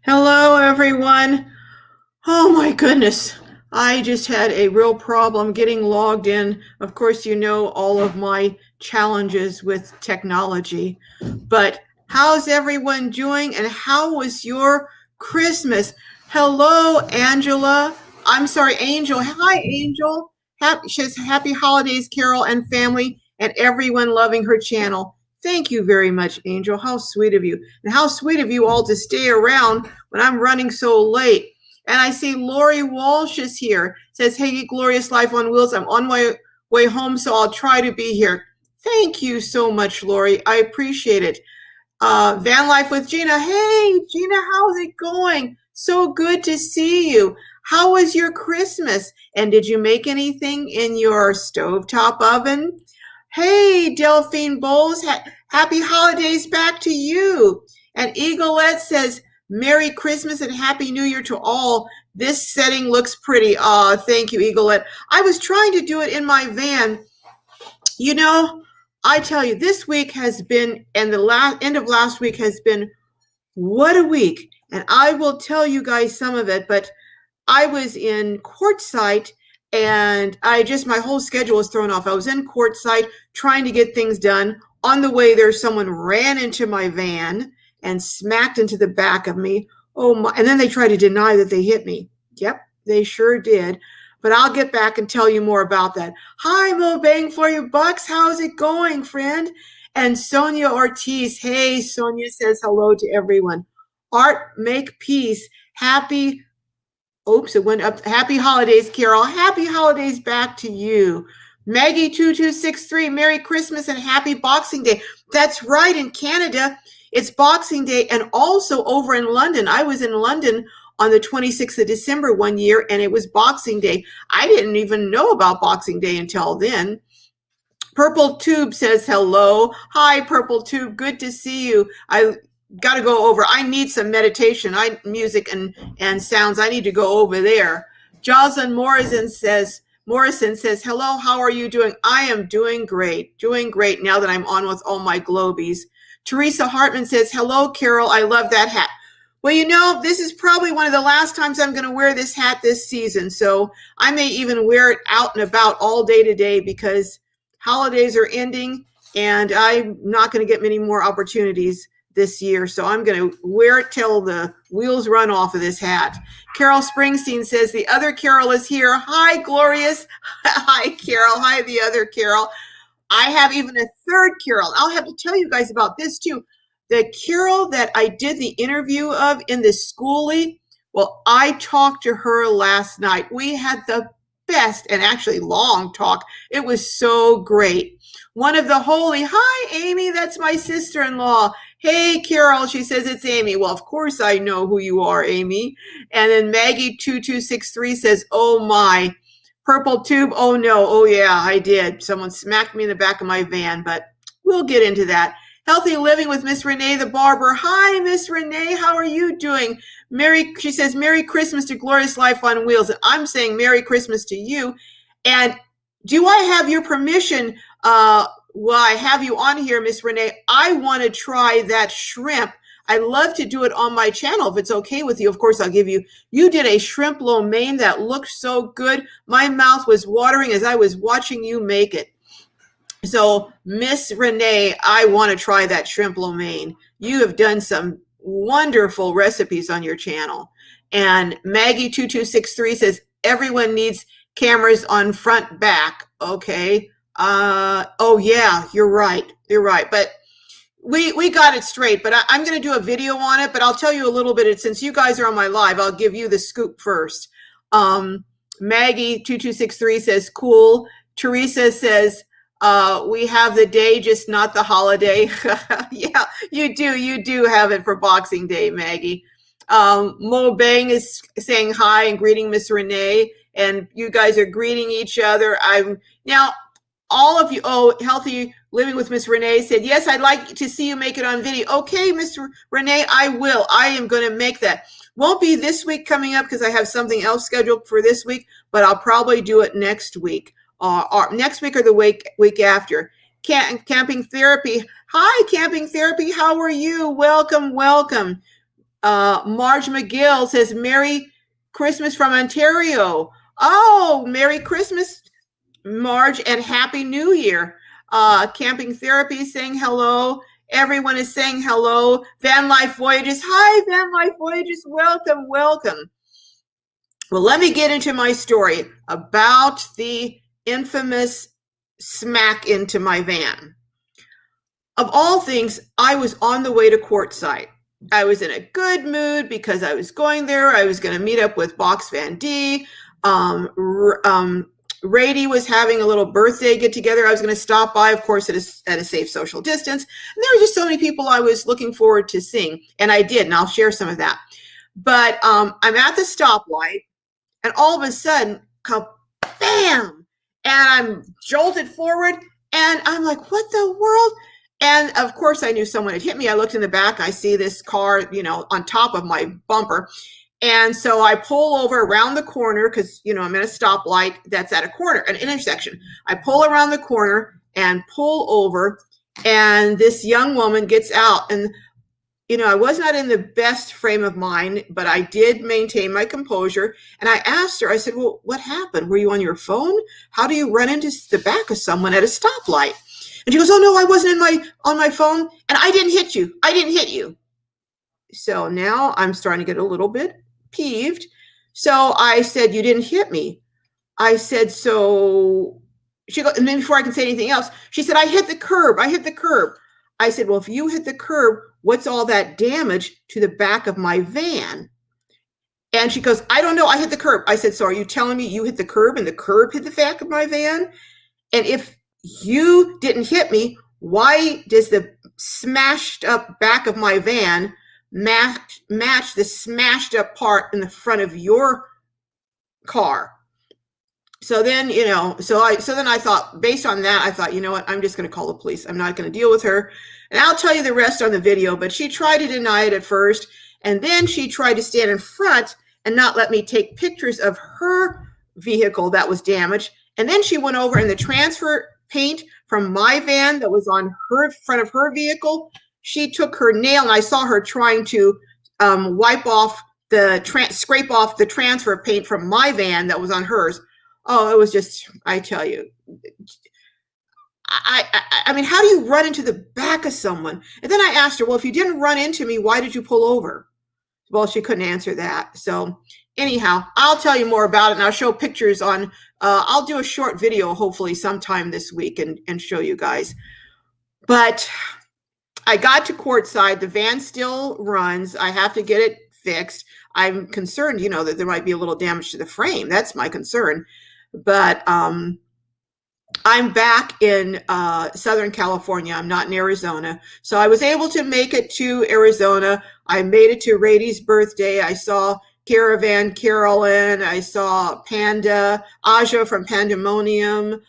Hello, everyone. Oh my goodness. I just had a real problem getting logged in. Of course, you know all of my challenges with technology. But how's everyone doing and how was your Christmas? Hello, Angela. I'm sorry, Angel. Hi, Angel. She says happy holidays, Carol and family, and everyone loving her channel. Thank you very much, Angel. How sweet of you. And how sweet of you all to stay around when I'm running so late. And I see Lori Walsh is here. Says, hey, glorious life on wheels. I'm on my way home, so I'll try to be here. Thank you so much, Lori. I appreciate it. Van Life with Gina. Hey, Gina, how's it going? So good to see you. How was your Christmas? And did you make anything in your stovetop oven? Hey, Delphine Bowles, happy holidays back to you. And Eagleette says, Merry Christmas and Happy New Year to all. This setting looks pretty. Thank you, Eagleette. I was trying to do it in my van. You know, I tell you, this week has been, and the end of last week has been, what a week. And I will tell you guys some of it, but I was in Quartzsite and my whole schedule was thrown off. I was in Quartzsite trying to get things done. On the way there, someone ran into my van and smacked into the back of me. Oh my, and then they tried to deny that they hit me. Yep, they sure did. But I'll get back and tell you more about that. Hi, Mo Bang for your bucks. How's it going, friend? And Sonia Ortiz. Hey, Sonia says hello to everyone. Art, make peace. Happy Oops, it went up. Happy holidays, Carol. Happy holidays back to you. Maggie2263, Merry Christmas and Happy Boxing Day. That's right, in Canada, it's Boxing Day, and also over in London. I was in London on the 26th of December one year, and it was Boxing Day. I didn't even know about Boxing Day until then. Purple Tube says hello. Hi, Purple Tube. Good to see you. I got to go over. I need some meditation. Music and sounds. I need to go over there. Jocelyn Morrison says, hello, how are you doing? I am doing great now that I'm on with all my globies. Teresa Hartman says, hello, Carol. I love that hat. Well, you know, this is probably one of the last times I'm going to wear this hat this season. So I may even wear it out and about all day today because holidays are ending and I'm not going to get many more opportunities this year. So I'm going to wear it till the wheels run off of this hat. Carol Springsteen says, the other Carol is here. Hi, Glorious. Hi, Carol. Hi, the other Carol. I have even a third Carol. I'll have to tell you guys about this too. The Carol that I did the interview of in the schoolie, well, I talked to her last night. We had the best and actually long talk. It was so great. One of the holy, hi, Amy, that's my sister-in-law. Hey, Carol, she says it's Amy. Well, of course I know who you are, Amy. And then Maggie2263 says, oh my, Purple Tube, oh no, oh yeah, I did. Someone smacked me in the back of my van, but we'll get into that. Healthy Living with Miss Renee the Barber. Hi, Miss Renee, how are you doing? She says, Merry Christmas to Glorious Life on Wheels. And I'm saying Merry Christmas to you. And do I have your permission? Well, I have you on here, Miss Renee. I want to try that shrimp. I'd love to do it on my channel if it's okay with you. Of course, I'll give you. You did a shrimp lo mein that looked so good. My mouth was watering as I was watching you make it. So, Miss Renee, I want to try that shrimp lo mein. You have done some wonderful recipes on your channel. And Maggie2263 says, everyone needs cameras on front back. Okay. Oh yeah, you're right. But we got it straight, but I'm going to do a video on it, but I'll tell you a little bit. Since you guys are on my live, I'll give you the scoop first. Maggie2263 says, cool. Teresa says, we have the day, just not the holiday. Yeah, you do have it for Boxing Day, Maggie. Mo Bang is saying hi and greeting Miss Renee, and you guys are greeting each other. Now, all of you, Healthy Living with Miss Renee said, yes, I'd like to see you make it on video. Okay, Miss Renee, I will. I am going to make that. Won't be this week coming up because I have something else scheduled for this week, but I'll probably do it next week. Or next week or the week after. Camping Therapy. Hi, Camping Therapy. How are you? Welcome. Marge McGill says, Merry Christmas from Ontario. Oh, Merry Christmas, Marge, and Happy New Year. Camping Therapy saying hello. Everyone is saying hello. Van Life Voyages. Hi, Van Life Voyages. Welcome, welcome. Well, let me get into my story about the infamous smack into my van. Of all things, I was on the way to Quartzsite. I was in a good mood because I was going there. I was going to meet up with Box Van D. Rady was having a little birthday get together. I was going to stop by, of course, at a safe social distance. And there were just so many people I was looking forward to seeing. And I did, and I'll share some of that. But I'm at the stoplight, and all of a sudden, bam! And I'm jolted forward, and I'm like, what the world? And of course, I knew someone had hit me. I looked in the back. I see this car, on top of my bumper. And so I pull over around the corner because, I'm at a stoplight that's at a corner, an intersection. I pull around the corner and pull over, and this young woman gets out. And, I was not in the best frame of mind, but I did maintain my composure. And I asked her, I said, well, what happened? Were you on your phone? How do you run into the back of someone at a stoplight? And she goes, oh, no, I wasn't on my phone, and I didn't hit you. I didn't hit you. So now I'm starting to get a little bit peeved. So I said, you didn't hit me. I said, so she goes, and then before I can say anything else, she said, I hit the curb. I said, well, if you hit the curb, what's all that damage to the back of my van? And she goes, I don't know. I hit the curb. I said, so are you telling me you hit the curb and the curb hit the back of my van? And if you didn't hit me, why does the smashed up back of my van match the smashed up part in the front of your car? So then, then I thought, based on that, I thought, you know what, I'm just going to call the police. I'm not going to deal with her. And I'll tell you the rest on the video, but she tried to deny it at first. And then she tried to stand in front and not let me take pictures of her vehicle that was damaged. And then she went over, and the transfer paint from my van that was on her front of her vehicle, she took her nail, and I saw her trying to scrape off the transfer paint from my van that was on hers. Oh, it was just, I tell you, I mean, how do you run into the back of someone? And then I asked her, well, if you didn't run into me, why did you pull over? Well, she couldn't answer that. So anyhow, I'll tell you more about it, and I'll show pictures on, I'll do a short video, hopefully sometime this week, and show you guys. But I got to Quartzsite. The van still runs. I have to get it fixed. I'm concerned, that there might be a little damage to the frame. That's my concern. But I'm back in Southern California. I'm not in Arizona. So I was able to make it to Arizona. I made it to Rady's birthday. I saw Caravan Carolyn. I saw Panda, Aja from Pandemonium,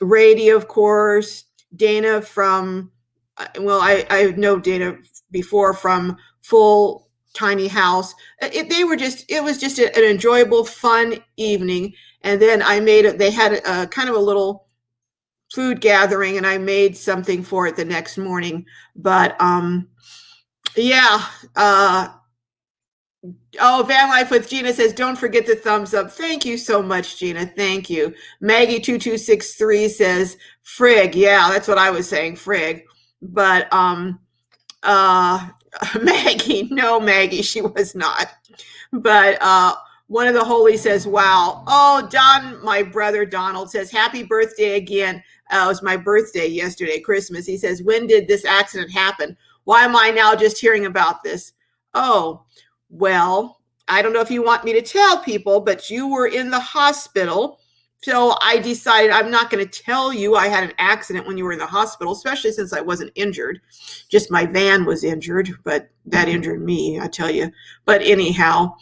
Rady, of course, Dana from, I know Dana before from Full Tiny House. It was just an enjoyable, fun evening. And then they had a kind of a little food gathering, and I made something for it the next morning. But yeah. Van Life with Gina says, don't forget the thumbs up. Thank you so much, Gina. Thank you. Maggie2263 says, frig. Yeah, that's what I was saying, frig. But Maggie, she was not. But one of the holies says, wow. Oh, Don, my brother Donald says, happy birthday again. It was my birthday yesterday, Christmas. He says, when did this accident happen? Why am I now just hearing about this? Oh, well, I don't know if you want me to tell people, but you were in the hospital. So I decided I'm not going to tell you I had an accident when you were in the hospital, especially since I wasn't injured. Just my van was injured, but that injured me, I tell you. But anyhow,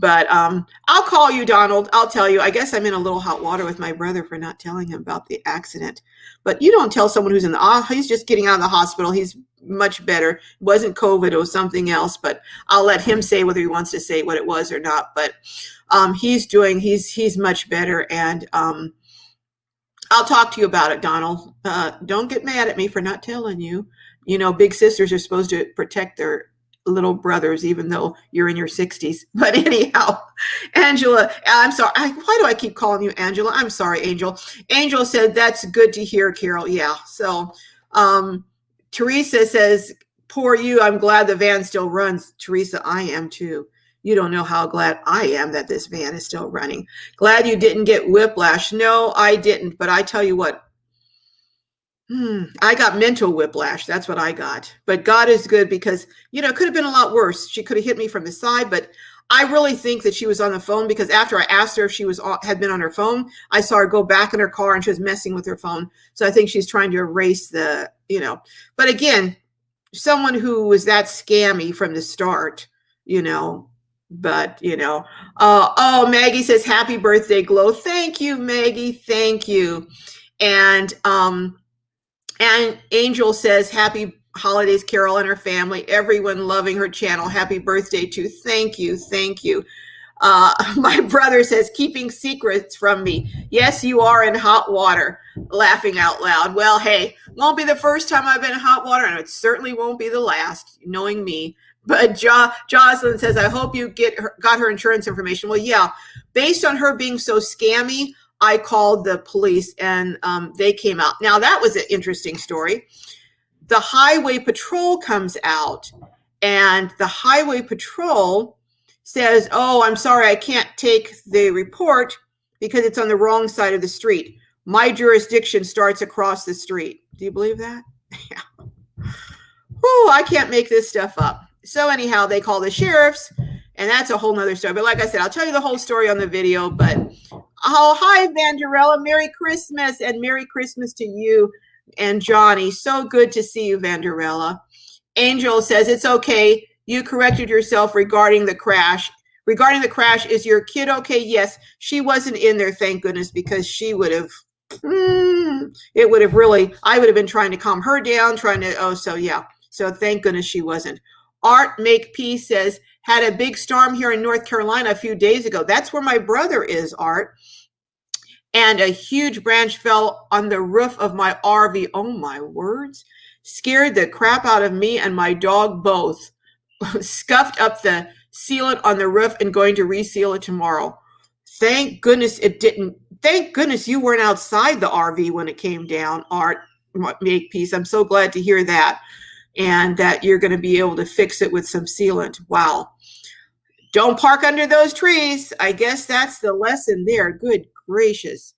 I'll call you, Donald. I'll tell you. I guess I'm in a little hot water with my brother for not telling him about the accident. But you don't tell someone who's he's just getting out of the hospital. He's much better. It wasn't COVID. It was something else. But I'll let him say whether he wants to say what it was or not. But he's much better. And I'll talk to you about it, Donald. Don't get mad at me for not telling you. Big sisters are supposed to protect their little brothers, even though you're in your 60s. But anyhow, Angela, I'm sorry. Why do I keep calling you Angela? I'm sorry, Angel. Angel said, that's good to hear, Carol. Yeah. So Teresa says, poor you. I'm glad the van still runs. Teresa, I am too. You don't know how glad I am that this van is still running. Glad you didn't get whiplash. No, I didn't. But I tell you what, I got mental whiplash. That's what I got. But God is good because, it could have been a lot worse. She could have hit me from the side, but I really think that she was on the phone because after I asked her if she had been on her phone, I saw her go back in her car and she was messing with her phone. So I think she's trying to erase but again, someone who was that scammy from the start, Maggie says, happy birthday, Glow. Thank you, Maggie. Thank you. And Angel says, happy holidays, Carol and her family, everyone loving her channel. Happy birthday to. Thank you. Thank you. My brother says, keeping secrets from me. Yes, you are in hot water. Laughing out loud. Well, hey, won't be the first time I've been in hot water, and it certainly won't be the last, knowing me. But Jocelyn says, I hope you got her insurance information. Well, yeah, based on her being so scammy, I called the police and they came out. Now, that was an interesting story. The highway patrol comes out and the highway patrol says, oh, I'm sorry, I can't take the report because it's on the wrong side of the street. My jurisdiction starts across the street. Do you believe that? Yeah. Whew, I can't make this stuff up. So anyhow, they call the sheriffs, and that's a whole nother story. But like I said, I'll tell you the whole story on the video. But hi, Vanderella. Merry Christmas, and Merry Christmas to you and Johnny. So good to see you, Vanderella. Angel says, it's okay. You corrected yourself regarding the crash. Regarding the crash, is your kid okay? Yes, she wasn't in there, thank goodness, because she would have, it would have really, I would have been trying to calm her down, So thank goodness she wasn't. Art Make Peace says, had a big storm here in North Carolina a few days ago. That's where my brother is, Art. And a huge branch fell on the roof of my RV. Oh, my words. Scared the crap out of me and my dog both. Scuffed up the sealant on the roof and going to reseal it tomorrow. Thank goodness it didn't. Thank goodness you weren't outside the RV when it came down, Art Make Peace. I'm so glad to hear that. And that you're going to be able to fix it with some sealant. Wow. Don't park under those trees. I guess that's the lesson there. Good gracious.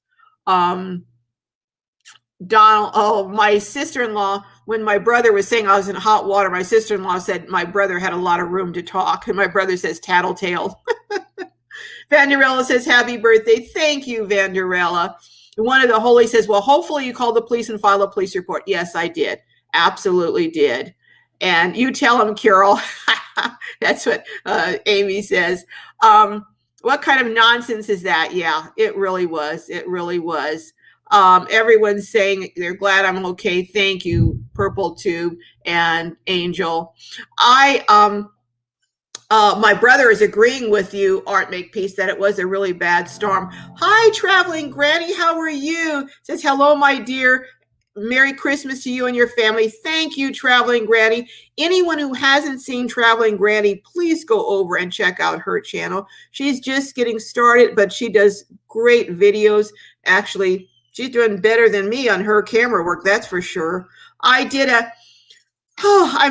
Donald, my sister-in-law, when my brother was saying I was in hot water, my sister-in-law said my brother had a lot of room to talk. And my brother says tattletale. Vanderella says, happy birthday. Thank you, Vanderella. One of the holy says, well, hopefully you called the police and filed a police report. Yes, I did. Absolutely did. And you tell him, Carol. That's what Amy says. What kind of nonsense is that? Yeah, it really was. It really was. Everyone's saying they're glad I'm okay. Thank you, Purple Tube and Angel. My brother is agreeing with you, Art Make Peace, that it was a really bad storm. Hi, Traveling Granny. How are you? Says, hello, my dear. Merry Christmas to you and your family. Thank you, Traveling Granny. Anyone who hasn't seen Traveling Granny, please go over and check out her channel. She's just getting started, but she does great videos. Actually, she's doing better than me on her camera work, that's for sure. I'm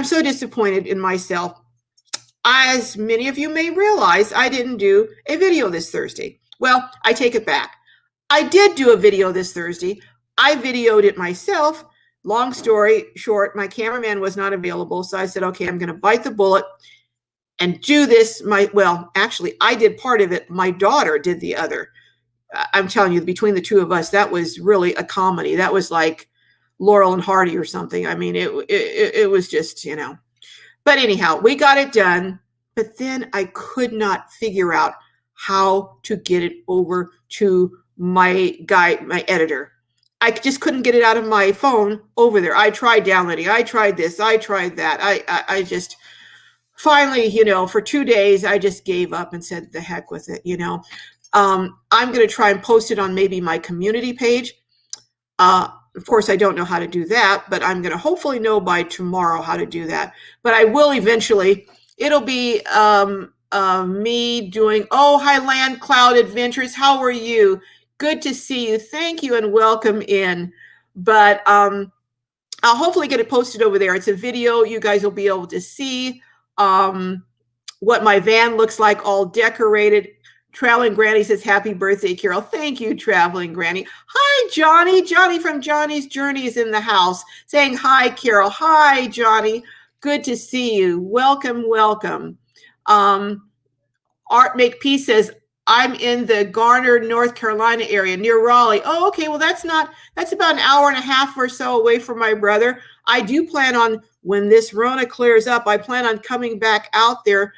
so disappointed in myself. As many of you may realize, I didn't do a video this Thursday. Well, I take it back. I did do a video this Thursday. I videoed it myself. Long story short, my cameraman was not available. So I said, okay, I'm going to bite the bullet and do this. Actually, I did part of it. My daughter did the other. I'm telling you, between the two of us, that was really a comedy. That was like Laurel and Hardy or something. I mean, it was just, But anyhow, we got it done. But then I could not figure out how to get it over to my editor. I just couldn't get it out of my phone over there. I tried downloading. I tried this. I tried that. I just finally, for 2 days, I just gave up and said, the heck with it, I'm going to try and post it on maybe my community page. Of course, I don't know how to do that, but I'm going to hopefully know by tomorrow how to do that. But I will eventually it'll be me doing, oh, hi, Land Cloud Adventures. How are you? Good to see you. Thank you and welcome in. But I'll hopefully get it posted over there. It's a video you guys will be able to see what my van looks like, all decorated. Traveling Granny says, happy birthday, Carol. Thank you, Traveling Granny. Hi, Johnny. Johnny from Johnny's Journey is in the house saying, hi, Carol. Hi, Johnny. Good to see you. Welcome, welcome. Art Make Peace says, I'm in the Garner, North Carolina area near Raleigh. Oh, okay. Well, that's about an hour and a half or so away from my brother. I do plan on, when this Rona clears up, I plan on coming back out there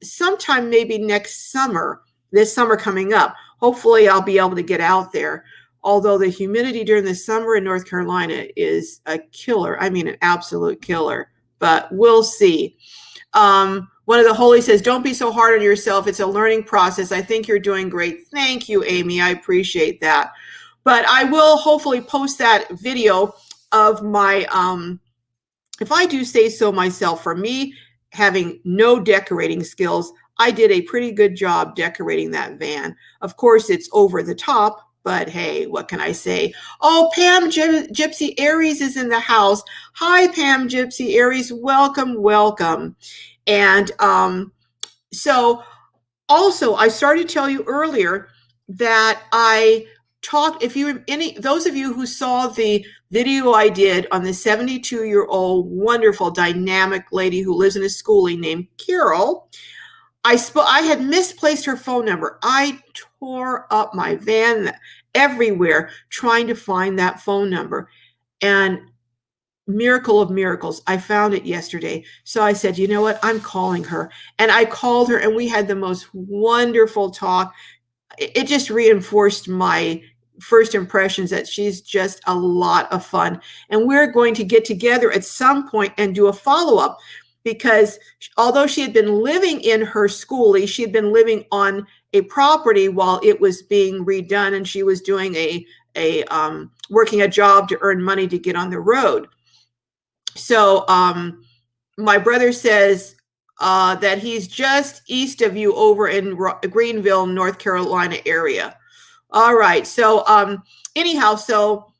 sometime maybe next summer, this summer coming up. Hopefully I'll be able to get out there. Although the humidity during the summer in North Carolina is a killer. I mean, an absolute killer, but we'll see. One of the holies says, don't be so hard on yourself. It's a learning process. I think you're doing great. Thank you, Amy. I appreciate that. But I will hopefully post that video of my, if I do say so myself, for me having no decorating skills, I did a pretty good job decorating that van. Of course, it's over the top, but hey, what can I say? Oh, Pam Gypsy Aries is in the house. Hi, Pam Gypsy Aries. Welcome, welcome. And so also, I started to tell you earlier that I talked, if you those of you who saw the video I did on the 72-year-old wonderful dynamic lady who lives in a schoolie named Carol, I had misplaced her phone number. I tore up my van everywhere trying to find that phone number. And miracle of miracles, I found it yesterday. So I said, you know what? I'm calling her. And I called her and we had the most wonderful talk. It just reinforced my first impressions that she's just a lot of fun. And we're going to get together at some point and do a follow-up, because although she had been living in her schoolie, she had been living on a property while it was being redone, and she was doing working a job to earn money to get on the road. So my brother says that he's just east of you over in Greenville, North Carolina area. All right. So anyhow, so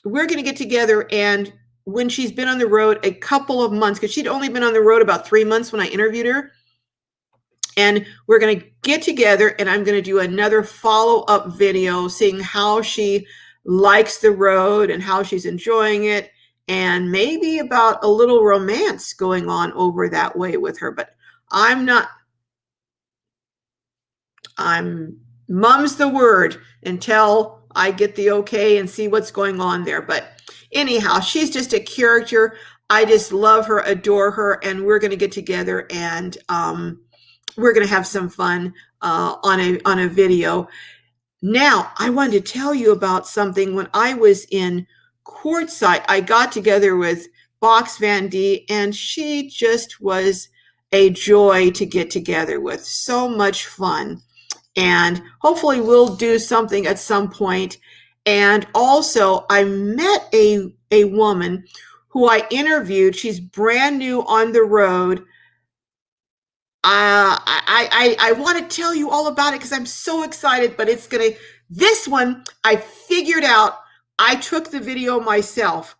we're going to get together, and when she's been on the road a couple of months, because she'd only been on the road about 3 months when I interviewed her, and we're going to get together and I'm going to do another follow-up video seeing how she likes the road and how she's enjoying it, and maybe about a little romance going on over that way with her. But I'm mum's the word until I get the okay and see what's going on there. But anyhow, she's just a character. I just love her, adore her, and we're going to get together and we're going to have some fun on a video. Now, I wanted to tell you about something. When I was in Quartzsite, I got together with Box Van D, and she just was a joy to get together with. So much fun. And hopefully we'll do something at some point. And also, I met a woman who I interviewed. She's brand new on the road. I want to tell you all about it because I'm so excited, but this one I figured out. I took the video myself.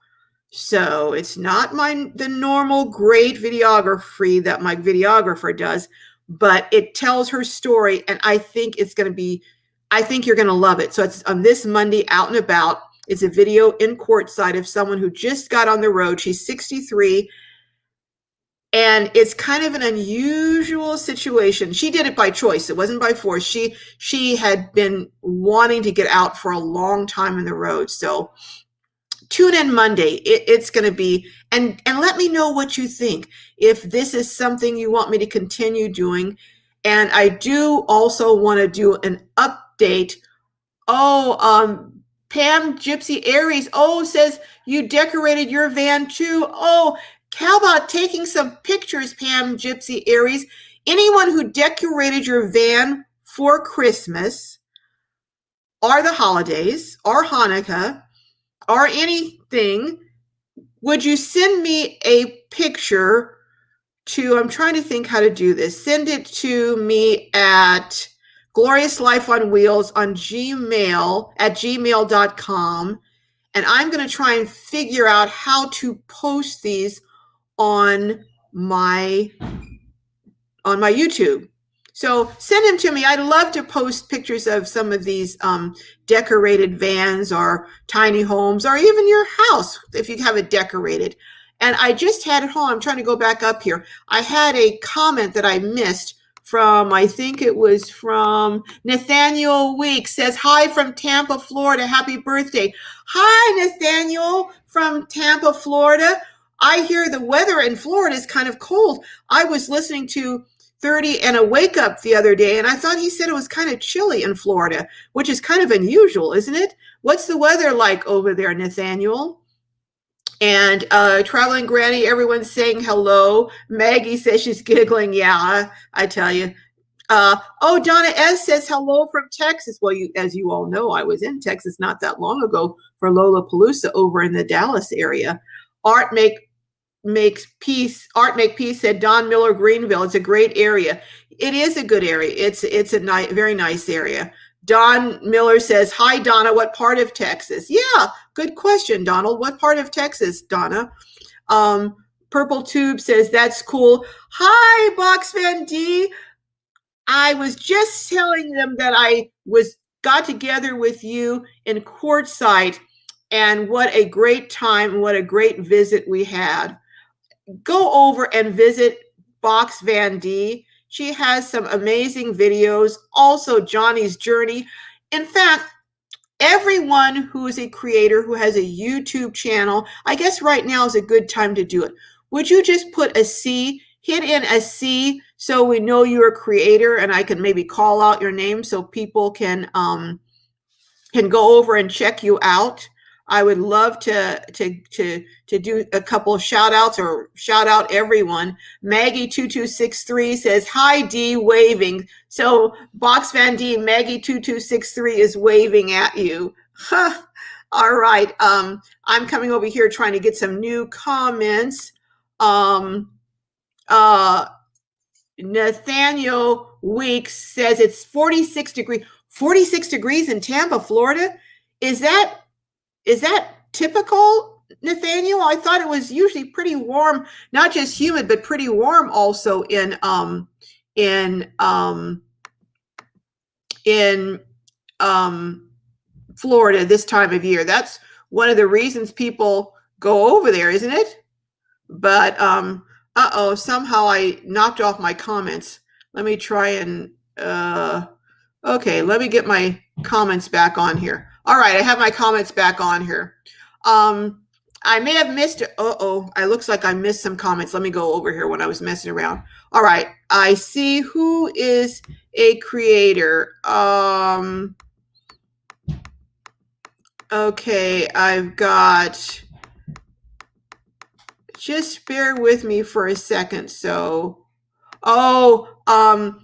So it's not the normal great videography that my videographer does, but it tells her story, and I think you're going to love it. So it's on this Monday, Out and About. It's a video in Quartzsite of someone who just got on the road. She's 63. And it's kind of an unusual situation. She did it by choice. It wasn't by force. She had been wanting to get out for a long time on the road. So tune in Monday. It's going to be, and let me know what you think. If this is something you want me to continue doing. And I do also want to do an update. Pam Gypsy Aries, says you decorated your van too. How about taking some pictures, Pam Gypsy Aries? Anyone who decorated your van for Christmas or the holidays or Hanukkah or anything, would you send me a picture I'm trying to think how to do this. Send it to me at Glorious Life on Wheels on Gmail at gmail.com. And I'm going to try and figure out how to post these on my YouTube. So send them to me. I'd love to post pictures of some of these decorated vans or tiny homes, or even your house if you have it decorated. And I just had at home, I'm trying to go back up here. I had a comment that I missed from, I think it was from Nathaniel Weeks, says, hi from Tampa, Florida. Happy birthday. Hi, Nathaniel from Tampa, Florida. I hear the weather in Florida is kind of cold. I was listening to 30 and a Wake Up the other day, and I thought he said it was kind of chilly in Florida, which is kind of unusual, isn't it? What's the weather like over there, Nathaniel? And Traveling Granny, everyone's saying hello. Maggie says she's giggling. Yeah, I tell you. Donna S says hello from Texas. Well, as you all know, I was in Texas not that long ago for Lollapalooza over in the Dallas area. Art Make Peace said Don Miller Greenville. It's a great area. It is a good area. It's a very nice area. Don Miller says, hi, Donna, what part of Texas? Yeah, good question, Donald. What part of Texas, Donna? Purple Tube says, that's cool. Hi, Box Van D. I was just telling them that I got together with you in Quartzsite, and what a great time, what a great visit we had. Go over and visit Box Van D. She has some amazing videos. Also, Johnny's Journey. In fact, everyone who is a creator who has a YouTube channel, I guess right now is a good time to do it. Would you just put a C, hit in a C, so we know you're a creator, and I can maybe call out your name so people can go over and check you out. I would love to do a couple of shout outs or shout out everyone. Maggie2263 says, hi, D, waving. So Box Van D, Maggie2263 is waving at you. All right. I'm coming over here trying to get some new comments. Nathaniel Weeks says it's 46 degrees in Tampa, Florida. Is that typical, Nathaniel? I thought it was usually pretty warm, not just humid, but pretty warm also in Florida this time of year. That's one of the reasons people go over there, isn't it? But somehow I knocked off my comments. Let me try and okay, let me get my comments back on here. All right, I have my comments back on here. I may have missed it. It looks like I missed some comments. Let me go over here when I was messing around. All right, I see who is a creator. Okay, I've got, just bear with me for a second. So,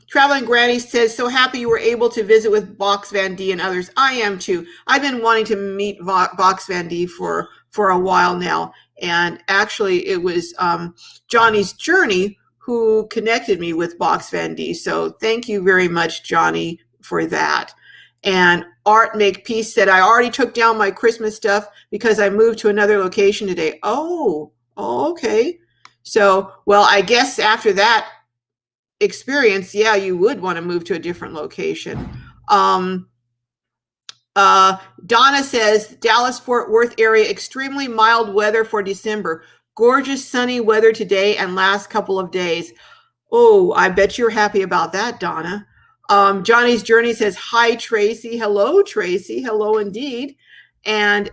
Traveling Granny says, so happy you were able to visit with Box Van D and others. I am too. I've been wanting to meet Box Van D for a while now. And actually it was Johnny's Journey who connected me with Box Van D. So thank you very much, Johnny, for that. And Art Make Peace said, I already took down my Christmas stuff because I moved to another location today. Oh, okay. So, well, I guess after that experience, yeah, you would want to move to a different location. Donna says, Dallas-Fort Worth area, extremely mild weather for December. Gorgeous sunny weather today and last couple of days. Oh, I bet you're happy about that, Donna. Johnny's Journey says, hi, Tracy. Hello, Tracy. Hello, indeed. And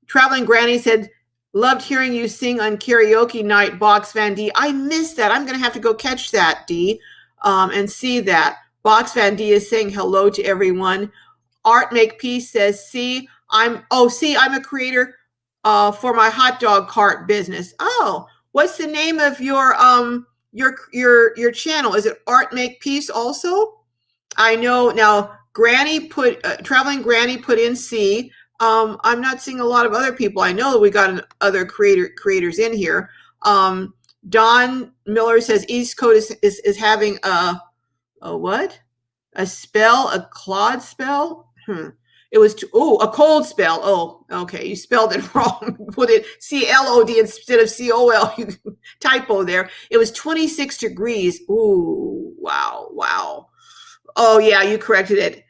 Traveling Granny said, loved hearing you sing on karaoke night, Box Van D. I missed that. I'm going to have to go catch that, D, and see that. Box Van D is saying hello to everyone. Art Make Peace says, I'm a creator for my hot dog cart business. Oh, what's the name of your channel? Is it Art Make Peace also? I know now Traveling Granny put in C. I'm not seeing a lot of other people. I know that we got other creators in here. Don Miller says East Coast is having a what? A spell, a clod spell? It was a cold spell. Oh, okay. You spelled it wrong. Put it CLOD instead of COL. You typo there. It was 26 degrees. Ooh, wow, wow. Oh yeah, you corrected it.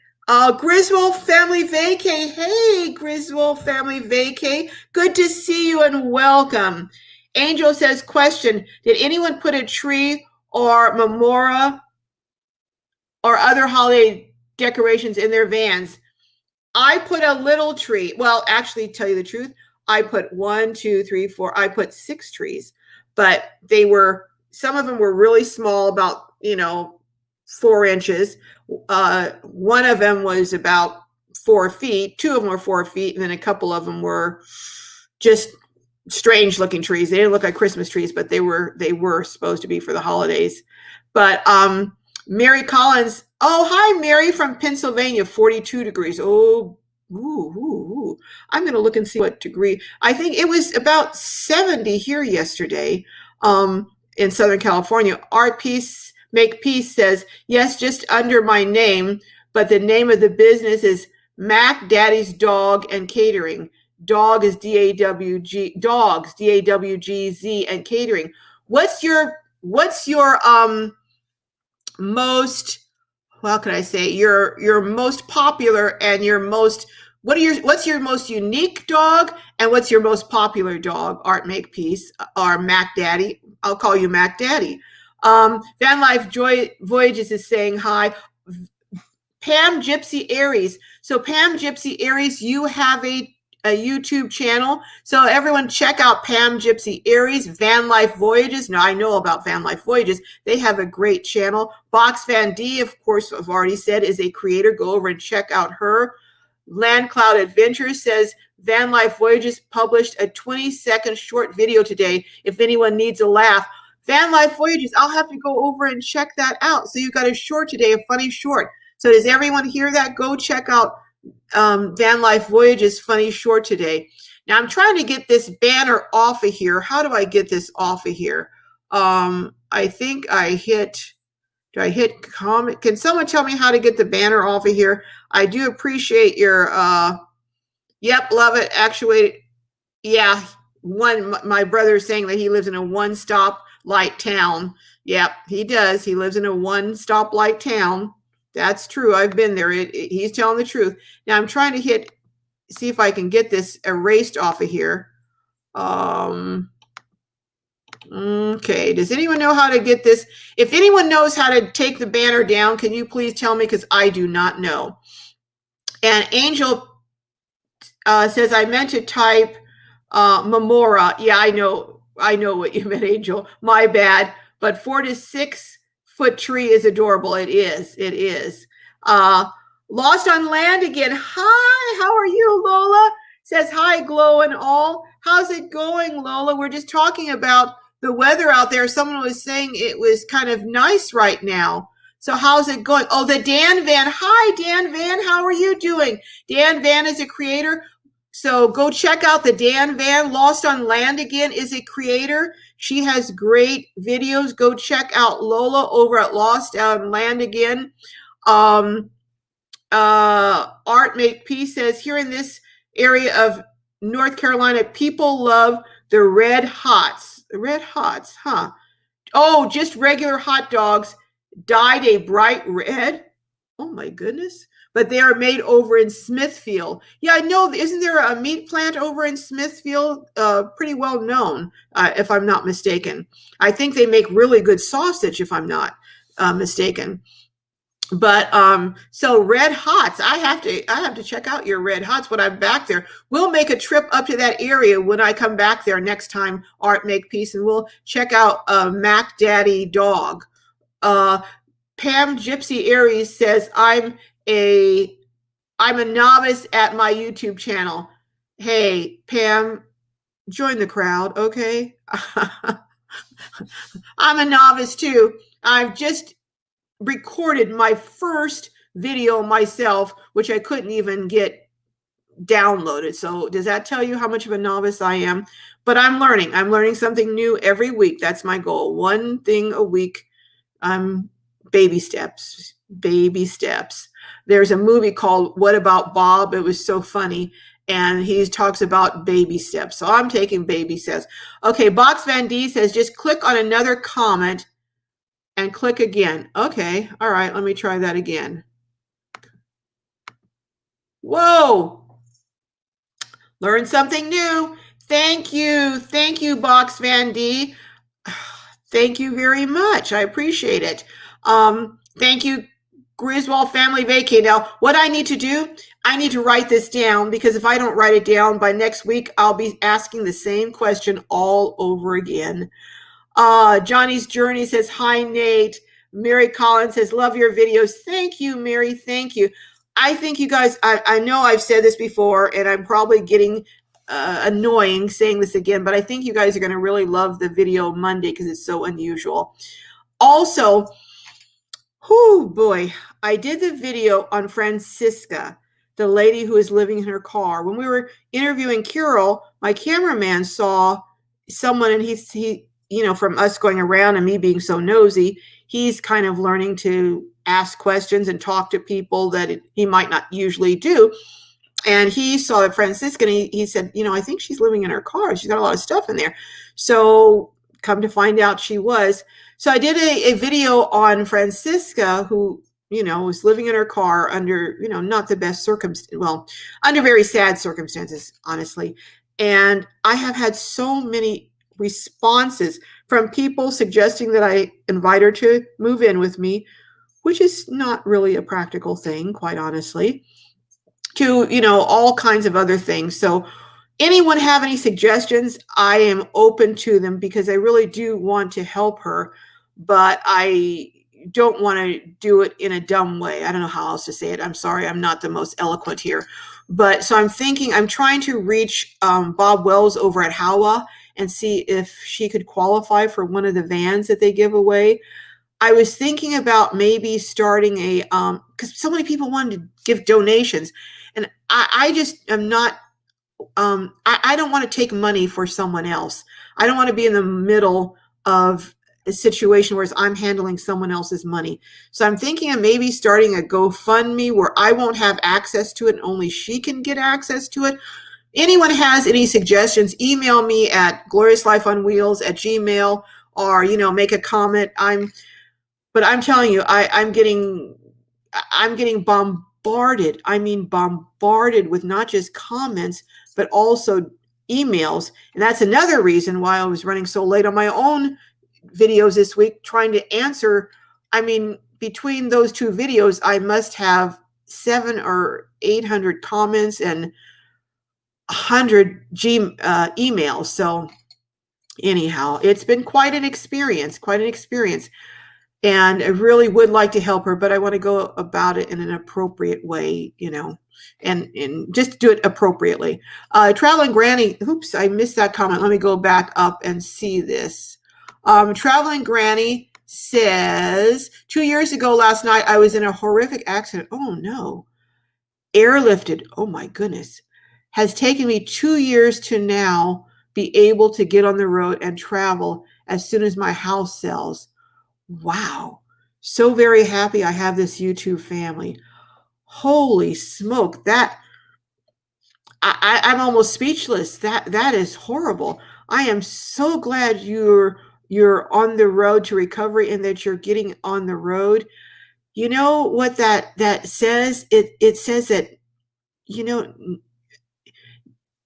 Griswold Family Vacay. Hey, Griswold Family Vacay. Good to see you and welcome. Angel says, question, did anyone put a tree or menorah or other holiday decorations in their vans? I put a little tree. Well, actually, tell you the truth, I put 1, 2, 3, 4. I put 6 trees, but some of them were really small, about 4 inches. One of them was about 4 feet. 2 of them were 4 feet, and then a couple of them were just strange looking trees. They didn't look like Christmas trees, but they were supposed to be for the holidays. But Mary Collins, oh hi Mary from Pennsylvania, 42 degrees. Oh, ooh. I'm going to look and see what degree. I think it was about 70 here yesterday in Southern California. Art Peace Make Peace says, yes, just under my name, but the name of the business is Mac Daddy's Dog and Catering. Dog is DAWG, dogs, DAWGZ, and catering. What's your most, how can I say, your most popular and your most, what's your most unique dog and what's your most popular dog? Art Make Peace or Mac Daddy. I'll call you Mac Daddy. Van Life Voyages is saying hi. Pam Gypsy Aries. So Pam Gypsy Aries, you have a YouTube channel. So everyone check out Pam Gypsy Aries, Van Life Voyages. Now I know about Van Life Voyages. They have a great channel. Box Van D, of course, I've already said, is a creator. Go over and check out her. Land Cloud Adventures says, Van Life Voyages published a 20-second short video today. If anyone needs a laugh. Van Life Voyages, I'll have to go over and check that out. So you got a short today, a funny short. So does everyone hear that? Go check out Van Life Voyages funny short today. Now I'm trying to get this banner off of here. How do I get this off of here? I think do I hit comment? Can someone tell me how to get the banner off of here? I do appreciate your, yep, love it, actuate. Yeah, my brother is saying that he lives in a one-stop light town. Yep, he does. He lives in a one-stop light town. That's true. I've been there. He's telling the truth. Now I'm trying to see if I can get this erased off of here. Okay. Does anyone know how to get this? If anyone knows how to take the banner down, can you please tell me? Because I do not know. And Angel says, I meant to type Memora. Yeah, I know what you meant, Angel. My bad. But 4 to 6 foot tree is adorable. It is. Lost on Land again. Hi, how are you, Lola? Says hi, Glow and all. How's it going, Lola? We're just talking about the weather out there. Someone was saying it was kind of nice right now. So how's it going? Oh, the Dan Van. Hi, Dan Van. How are you doing? Dan Van is a creator. So go check out the Dan Van. Lost on Land again is a creator. She has great videos. Go check out Lola over at Lost on Land again. Art Make Peace says, here in this area of North Carolina, people love the red hots. The red hots, huh? Oh, just regular hot dogs dyed a bright red. Oh my goodness. But they are made over in Smithfield. Yeah, I know. Isn't there a meat plant over in Smithfield? Pretty well known, if I'm not mistaken. I think they make really good sausage, if I'm not mistaken. But so Red Hots, I have to check out your Red Hots when I'm back there. We'll make a trip up to that area when I come back there next time, Art Make Peace, and we'll check out Mac Daddy Dog. Pam Gypsy Aries says, I'm a novice at my YouTube channel. Hey, Pam, join the crowd, okay? I'm a novice too. I've just recorded my first video myself, which I couldn't even get downloaded. So does that tell you how much of a novice I am? But I'm learning. I'm learning something new every week. That's my goal. One thing a week. Baby steps, baby steps. There's a movie called What About Bob? It was so funny. And he talks about baby steps. So I'm taking baby steps. Okay, Box Van D says just click on another comment and click again. Okay, all right, let me try that again. Whoa, learn something new. Thank you, Box Van D. Thank you very much. I appreciate it. Thank you, Griswold Family Vacay. Now, what I need to do, I need to write this down, because if I don't write it down by next week, I'll be asking the same question all over again. Johnny's Journey says, hi, Nate. Mary Collins says, love your videos. Thank you, Mary. Thank you. I think you guys, I know I've said this before, and I'm probably getting annoying saying this again, but I think you guys are going to really love the video Monday because it's so unusual. Also, oh boy, I did the video on Francisca, the lady who is living in her car. When we were interviewing Carol, my cameraman saw someone, and he from us going around and me being so nosy, he's kind of learning to ask questions and talk to people that he might not usually do. And he saw Francisca, and he said, I think she's living in her car. She's got a lot of stuff in there. So come to find out she was. So I did a video on Francisca, who, was living in her car under, not the best under very sad circumstances, honestly. And I have had so many responses from people suggesting that I invite her to move in with me, which is not really a practical thing, quite honestly, to, all kinds of other things. So anyone have any suggestions? I am open to them, because I really do want to help her, but I don't want to do it in a dumb way. I don't know how else to say it. I'm sorry, I'm not the most eloquent here. But so I'm trying to reach Bob Wells over at Howa and see if she could qualify for one of the vans that they give away. I was thinking about maybe starting because so many people wanted to give donations, and I just am not, I don't want to take money for someone else. I don't want to be in the middle of a situation where I'm handling someone else's money. So I'm thinking of maybe starting a GoFundMe where I won't have access to it and only she can get access to it. Anyone has any suggestions, email me at gloriouslifeonwheels@gmail, or, make a comment. But I'm telling you, I'm getting bombarded. I mean, bombarded with not just comments, but also emails. And that's another reason why I was running so late on my own videos this week, trying to answer. I mean, between those two videos, I must have 700 or 800 comments and 100 emails. So anyhow, it's been quite an experience. And I really would like to help her, but I want to go about it in an appropriate way, and just do it appropriately. Traveling Granny, oops, I missed that comment. Let me go back up and see this. Traveling Granny says, 2 years ago last night, I was in a horrific accident. Oh no. Airlifted. Oh my goodness. Has taken me 2 years to now be able to get on the road and travel as soon as my house sells. Wow. So very happy I have this YouTube family. Holy smoke. I'm almost speechless. That is horrible. I am so glad you're on the road to recovery and that you're getting on the road. You know what that says? It says that,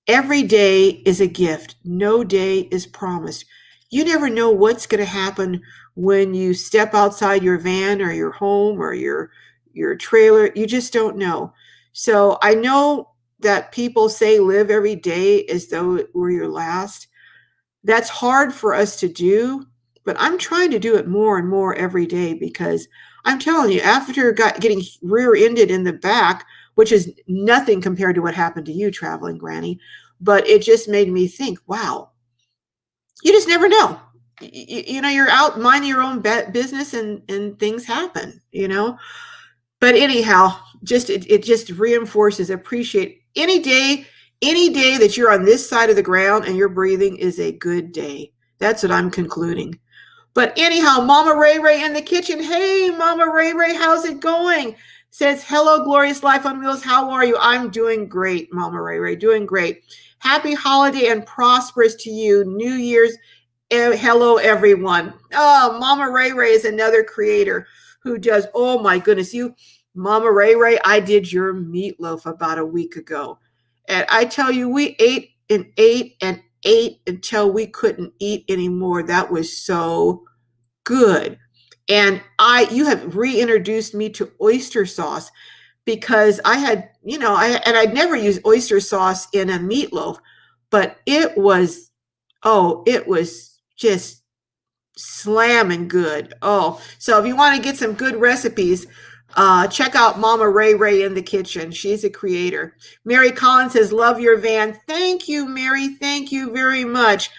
every day is a gift. No day is promised. You never know what's going to happen when you step outside your van or your home or your trailer. You just don't know. So I know that people say live every day as though it were your last. That's hard for us to do, but I'm trying to do it more and more every day, because I'm telling you, after getting rear-ended in the back, which is nothing compared to what happened to you, Traveling Granny, but it just made me think, wow, you just never know. You're out minding your own business and things happen, But anyhow, it just reinforces, appreciate any day, Any day that you're on this side of the ground and you're breathing is a good day. That's what I'm concluding. But anyhow, Mama Ray Ray in the kitchen. Hey, Mama Ray Ray, how's it going? Says, hello, glorious life on wheels. How are you? I'm doing great, Mama Ray Ray, doing great. Happy holiday and prosperous to you. New Year's. Hello, everyone. Oh, Mama Ray Ray is another creator who does, oh my goodness, Mama Ray Ray, I did your meatloaf about a week ago. And I tell you, we ate and ate and ate until we couldn't eat anymore. That was so good. And you have reintroduced me to oyster sauce because I'd never used oyster sauce in a meatloaf, but it was just slamming good. Oh, so if you want to get some good recipes, check out Mama Ray Ray in the kitchen. She's a creator. Mary Collins says, love your van. Thank you, Mary. Thank you very much.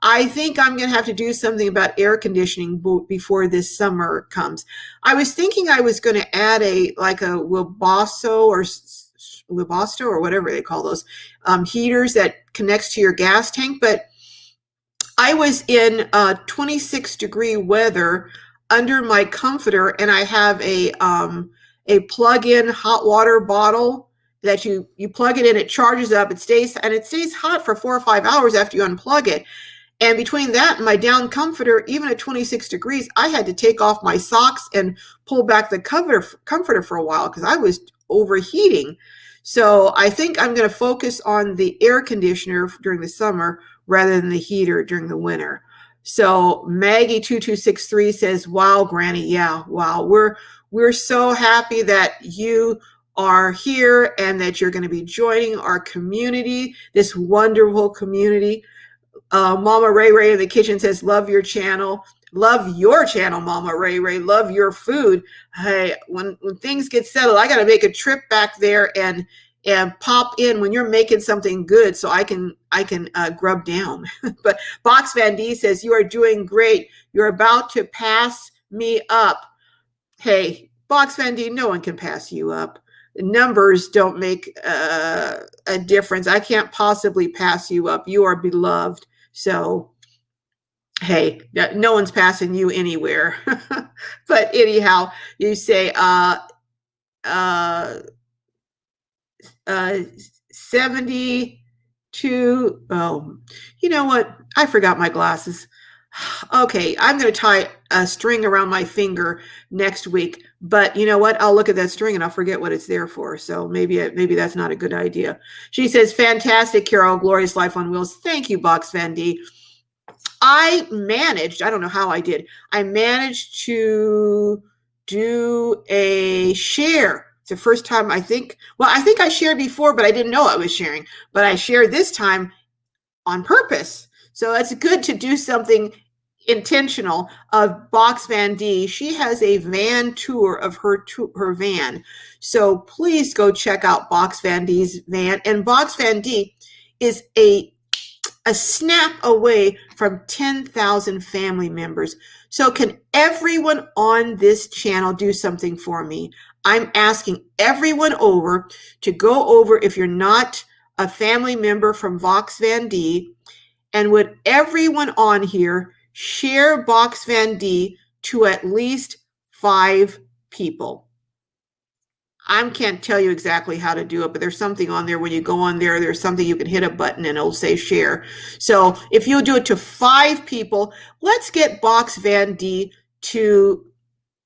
I think I'm going to have to do something about air conditioning before this summer comes. I was thinking I was going to add a Webasto or whatever they call those heaters that connects to your gas tank, but I was in 26-degree weather under my comforter, and I have a plug-in hot water bottle that you plug it in, it charges up, it stays hot for 4 or 5 hours after you unplug it. And between that and my down comforter, even at 26 degrees, I had to take off my socks and pull back the comforter for a while because I was overheating. So I think I'm going to focus on the air conditioner during the summer rather than the heater during the winter. So Maggie2263 says, wow, Granny. Yeah, wow. We're so happy that you are here and that you're going to be joining our community, this wonderful community. Mama Ray Ray in the kitchen says, love your channel. Love your channel, Mama Ray Ray. Love your food. Hey, when things get settled, I got to make a trip back there and pop in when you're making something good so I can grub down. But Box Van D says, you are doing great. You're about to pass me up. Hey, Box Van D, no one can pass you up. Numbers don't make a difference. I can't possibly pass you up. You are beloved. So, hey, no one's passing you anywhere. But anyhow, you say 72. Oh, you know what? I forgot my glasses. Okay, I'm going to tie a string around my finger next week. But you know what? I'll look at that string and I'll forget what it's there for. So maybe that's not a good idea. She says, fantastic, Carol. Glorious life on wheels. Thank you, Box Van D. I don't know how I did. I managed to do a share. It's the first time I think I shared before, but I didn't know I was sharing. But I shared this time on purpose. So it's good to do something intentional. Of Box Van D, she has a van tour of her van. So please go check out Box Van D's van. And Box Van D is a snap away from 10,000 family members. So can everyone on this channel do something for me? I'm asking everyone over to go over, if you're not a family member from Box Van D, and would everyone on here share Box Van D to at least 5 people? I can't tell you exactly how to do it, but there's something on there. When you go on there, there's something you can hit a button and it'll say share. So if you do it to 5 people, let's get Box Van D to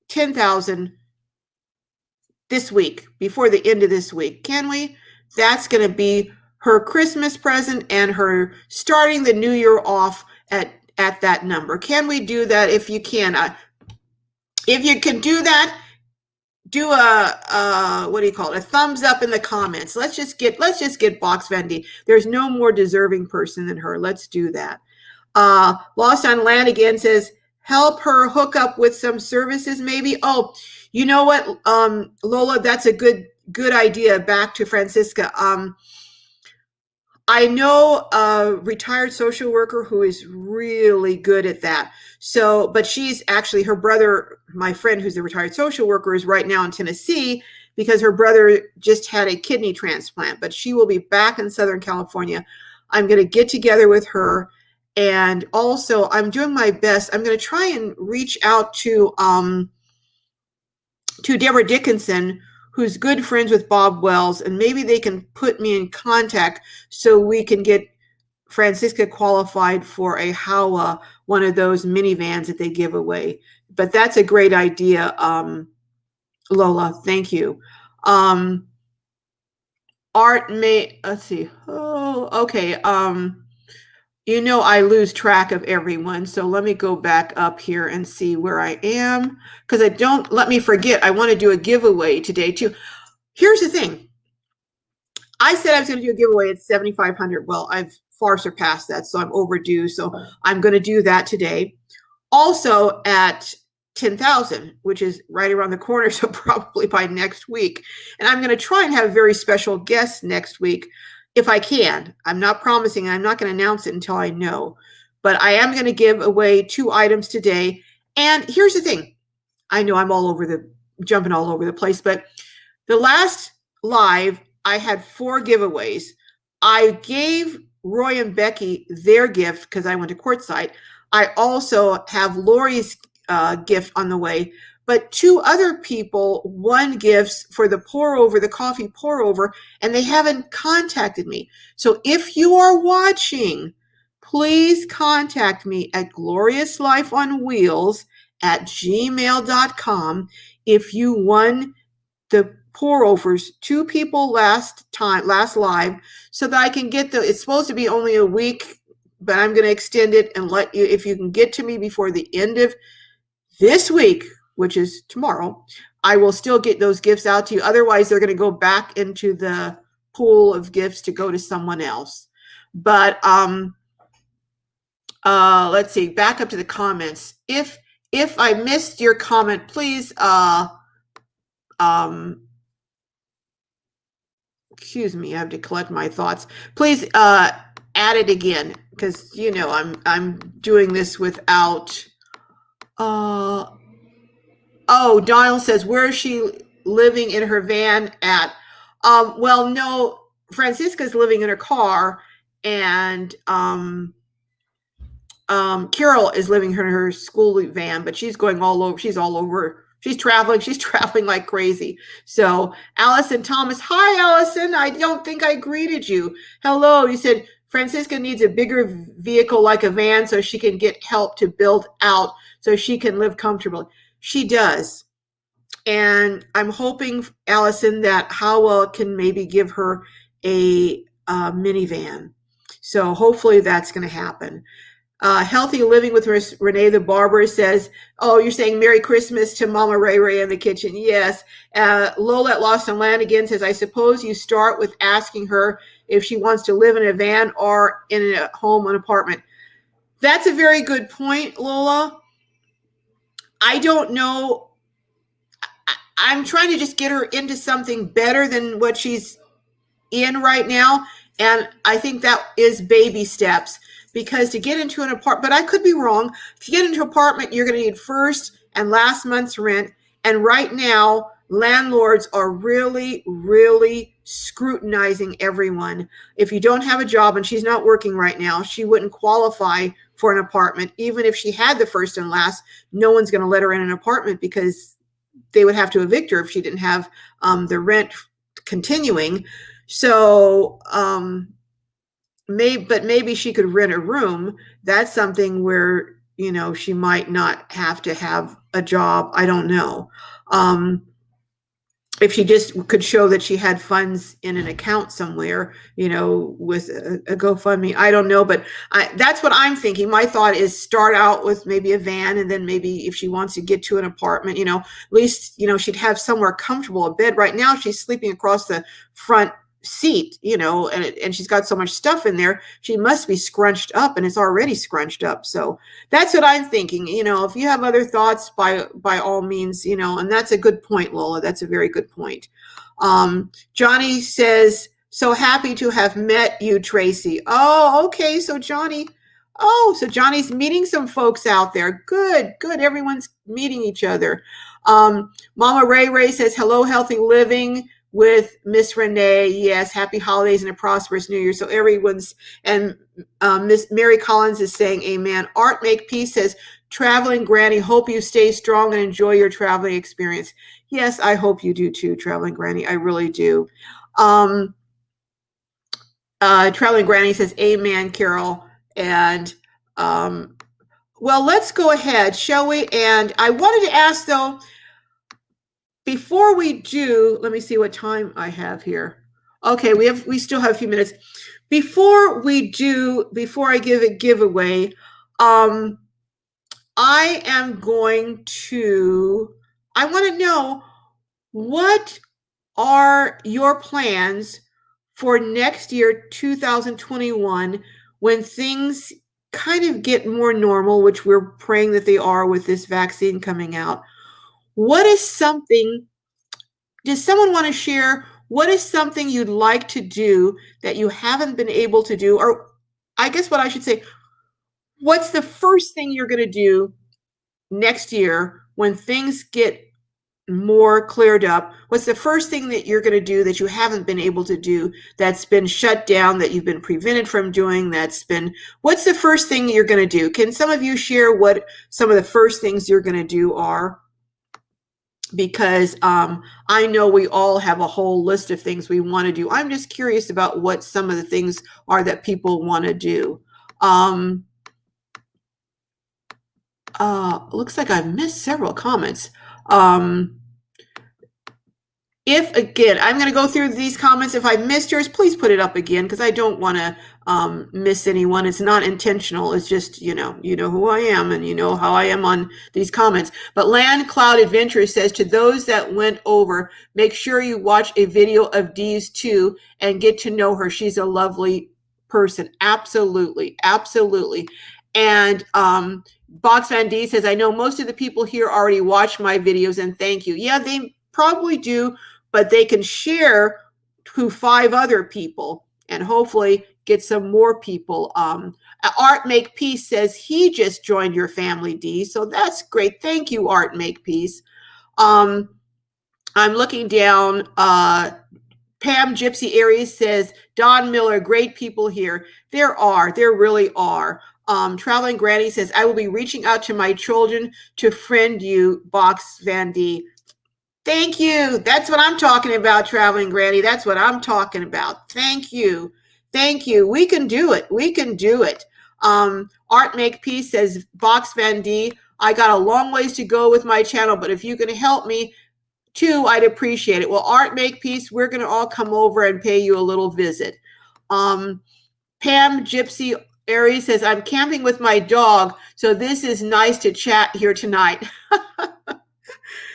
10,000 this week, before the end of this week. Can we? That's going to be her Christmas present and her starting the new year off at that number. Can we do that? If you can, if you can do that, do a a thumbs up in the comments. Let's just get Box Van D. There's no more deserving person than her. Let's do that. Lost on Land again says, help her hook up with some services maybe. Oh, you know what, Lola, that's a good idea. Back to Francisca. I know a retired social worker who is really good at that. So, but she's actually, her brother, my friend who's a retired social worker, is right now in Tennessee because her brother just had a kidney transplant, but she will be back in Southern California. I'm going to get together with her. And also, I'm doing my best. I'm going to try and reach out to Deborah Dickinson, who's good friends with Bob Wells, and maybe they can put me in contact so we can get Francisca qualified for a Howa, one of those minivans that they give away. But that's a great idea, Lola. Thank you. Art may, let's see. Oh, okay. I lose track of everyone. So let me go back up here and see where I am, because let me forget. I want to do a giveaway today too. Here's the thing. I said I was going to do a giveaway at 7,500. Well, I've far surpassed that, so I'm overdue. So I'm going to do that today. Also at 10,000, which is right around the corner, so probably by next week. And I'm going to try and have very special guests next week if I can. I'm not promising. I'm not going to announce it until I know. But I am going to give away 2 items today. And here's the thing. I know I'm jumping all over the place, but the last live, I had 4 giveaways. I gave Roy and Becky their gift because I went to Quartzsite. I also have Lori's gift on the way, but 2 other people won gifts for the coffee pour over, and they haven't contacted me. So if you are watching, please contact me at gloriouslifeonwheels@gmail.com if you won the pour overs. 2 people last live, so that I can get it's supposed to be only a week, but I'm going to extend it and let you, if you can get to me before the end of this week, which is tomorrow, I will still get those gifts out to you. Otherwise, they're going to go back into the pool of gifts to go to someone else. But let's see, back up to the comments. If I missed your comment, please excuse me, I have to collect my thoughts. Please add it again, because I'm doing this without Donald says, where is she living in her van at? Well, no, Francisca's living in her car, and Carol is living in her school van, but she's going all over. She's all over. She's traveling like crazy. So Allison Thomas, hi, Allison. I don't think I greeted you. Hello. You said Francisca needs a bigger vehicle like a van so she can get help to build out so she can live comfortably. She does. And I'm hoping, Allison, that Howa can maybe give her a minivan. So hopefully that's going to happen. Healthy Living with Renee the Barber says, oh, you're saying Merry Christmas to Mama Ray Ray in the kitchen. Yes. Lola at Lost and Land again says, I suppose you start with asking her if she wants to live in a van or in a home, an apartment. That's a very good point, Lola. I don't know. I'm trying to just get her into something better than what she's in right now. And I think that is baby steps, because to get into an apartment, but I could be wrong. To get into an apartment, you're going to need first and last month's rent. And right now, landlords are really, really scrutinizing everyone. If you don't have a job, and she's not working right now, she wouldn't qualify for an apartment. Even if she had the first and last, no one's going to let her in an apartment because they would have to evict her if she didn't have the rent continuing. So maybe she could rent a room. That's something where, she might not have to have a job. I don't know. If she just could show that she had funds in an account somewhere, with a GoFundMe, I don't know. But that's what I'm thinking. My thought is start out with maybe a van, and then maybe if she wants to get to an apartment, at least, she'd have somewhere comfortable, a bed. Right now, she's sleeping across the front seat, and she's got so much stuff in there, she must be scrunched up, and it's already scrunched up. So that's what I'm thinking. If you have other thoughts, by all means, and that's a good point, Lola. That's a very good point. Johnny says, so happy to have met you, Tracy. Oh, okay. So Johnny, Oh, so Johnny's meeting some folks out there. Good, good. Everyone's meeting each other. Mama Ray Ray says, hello, healthy living with Miss Renee. Yes, happy holidays and a prosperous new year. So everyone's, and Miss Mary Collins is saying amen. Art Make Peace says, traveling granny, hope you stay strong and enjoy your traveling experience. Yes, I hope you do too, traveling granny. I really do. Traveling Granny says, amen, Carol. And well, let's go ahead, shall we? And I wanted to ask, though, before we do, let me see what time I have here. Okay, we still have a few minutes. Before I give a giveaway, I want to know, what are your plans for next year, 2021, when things kind of get more normal, which we're praying that they are with this vaccine coming out? What is something, does someone want to share? What is something you'd like to do that you haven't been able to do? Or I guess what I should say, what's the first thing you're going to do next year when things get more cleared up? What's the first thing that you're going to do that you haven't been able to do, that's been shut down, that you've been prevented from doing, what's the first thing you're going to do? Can some of you share what some of the first things you're going to do are? Because I know we all have a whole list of things we want to do. I'm just curious about what some of the things are that people want to do. Looks like I've missed several comments. If, again, I'm going to go through these comments. If I missed yours, please put it up again, because I don't want to miss anyone. It's not intentional. It's just, you know who I am, and you know how I am on these comments. But Land Cloud Adventure says, to those that went over, make sure you watch a video of Dee's too and get to know her. She's a lovely person. Absolutely. Absolutely. And Box Van D says, I know most of the people here already watch my videos, and thank you. Yeah, they probably do, but they can share to 5 other people and hopefully get some more people. Art Make Peace says he just joined your family, D. So that's great. Thank you, Art Make Peace. I'm looking down. Pam Gypsy Aries says, Don Miller, great people here. There really are. Traveling Granny says, I will be reaching out to my children to friend you, Box Van D. Thank you. That's what I'm talking about, Traveling Granny. That's what I'm talking about. Thank you. Thank you. We can do it. We can do it. Art Make Peace says, Box Van D, I got a long ways to go with my channel, but if you can help me too, I'd appreciate it. Well, Art Make Peace, we're going to all come over and pay you a little visit. Pam Gypsy Aries says, I'm camping with my dog, so this is nice to chat here tonight.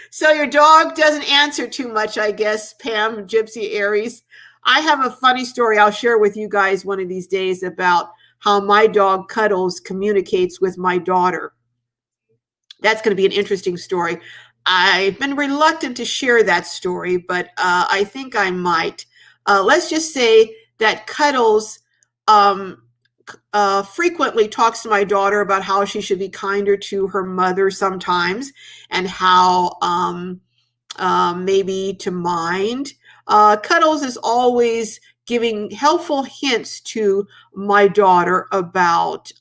So your dog doesn't answer too much, I guess, Pam Gypsy Aries. I have a funny story I'll share with you guys one of these days about how my dog Cuddles communicates with my daughter. That's going to be an interesting story. I've been reluctant to share that story, but I think I might. Let's just say that Cuddles frequently talks to my daughter about how she should be kinder to her mother sometimes, and how maybe to mind. Cuddles is always giving helpful hints to my daughter about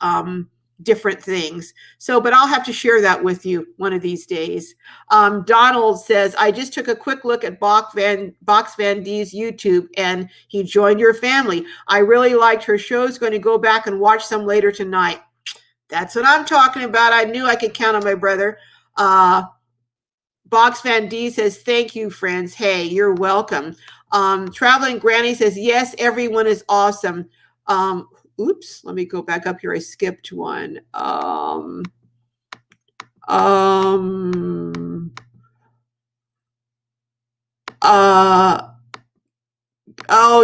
different things. So, but I'll have to share that with you one of these days. Donald says, I just took a quick look at Box Van D's YouTube, and he joined your family. I really liked her shows. Going to go back and watch some later tonight. That's what I'm talking about. I knew I could count on my brother. Box Van D says, thank you, friends. Hey, you're welcome. Traveling Granny says, yes, everyone is awesome. Oops, let me go back up here. I skipped one. Oh,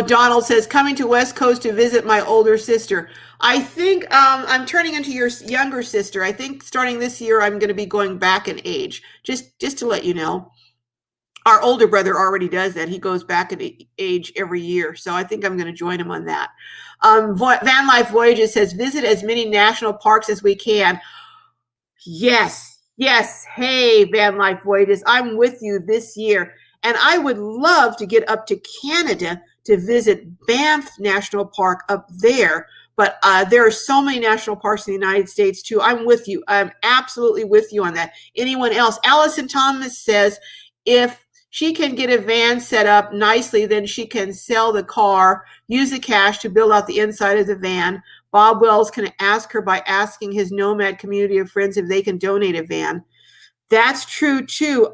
Donald says, coming to West Coast to visit my older sister. I think I'm turning into your younger sister. I think starting this year, I'm going to be going back in age, just to let you know. Our older brother already does that. He goes back in age every year. So I think I'm going to join him on that. Van Life Voyages says, visit as many national parks as we can. Yes, yes. Hey, Van Life Voyages, I'm with you this year. And I would love to get up to Canada to visit Banff National Park up there. But there are so many national parks in the United States, too. I'm with you. I'm absolutely with you on that. Anyone else? Allison Thomas says, if she can get a van set up nicely, then she can sell the car, use the cash to build out the inside of the van. Bob Wells can ask her by asking his nomad community of friends if they can donate a van. That's true, too.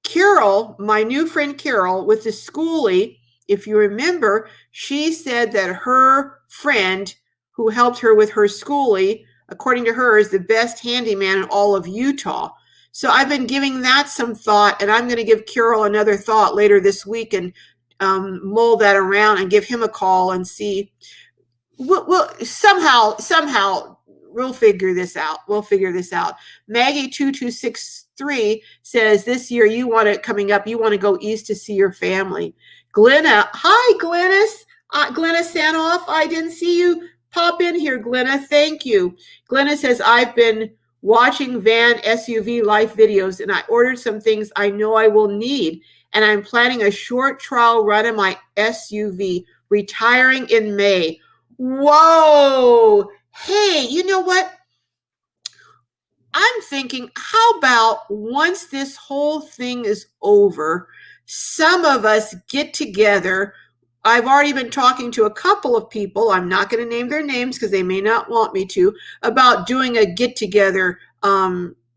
Carol, my new friend Carol, with the schoolie, if you remember, she said that her friend who helped her with her schoolie, according to her, is the best handyman in all of Utah. So I've been giving that some thought, and I'm going to give Carol another thought later this week and mull that around and give him a call and see. We'll somehow we'll figure this out. We'll figure this out. Maggie 2263 says this year you want it coming up. You want to go east to see your family. Glenna, hi Glennis. Glenna Sanoff, I didn't see you pop in here, Glenna. Thank you. Glenna says I've been watching van SUV life videos and I ordered some things I know I will need. And I'm planning a short trial run in my SUV, retiring in May. Whoa. Hey, you know what? I'm thinking, how about once this whole thing is over, some of us get together. I've already been talking to a couple of people. I'm not going to name their names because they may not want me to, about doing a get together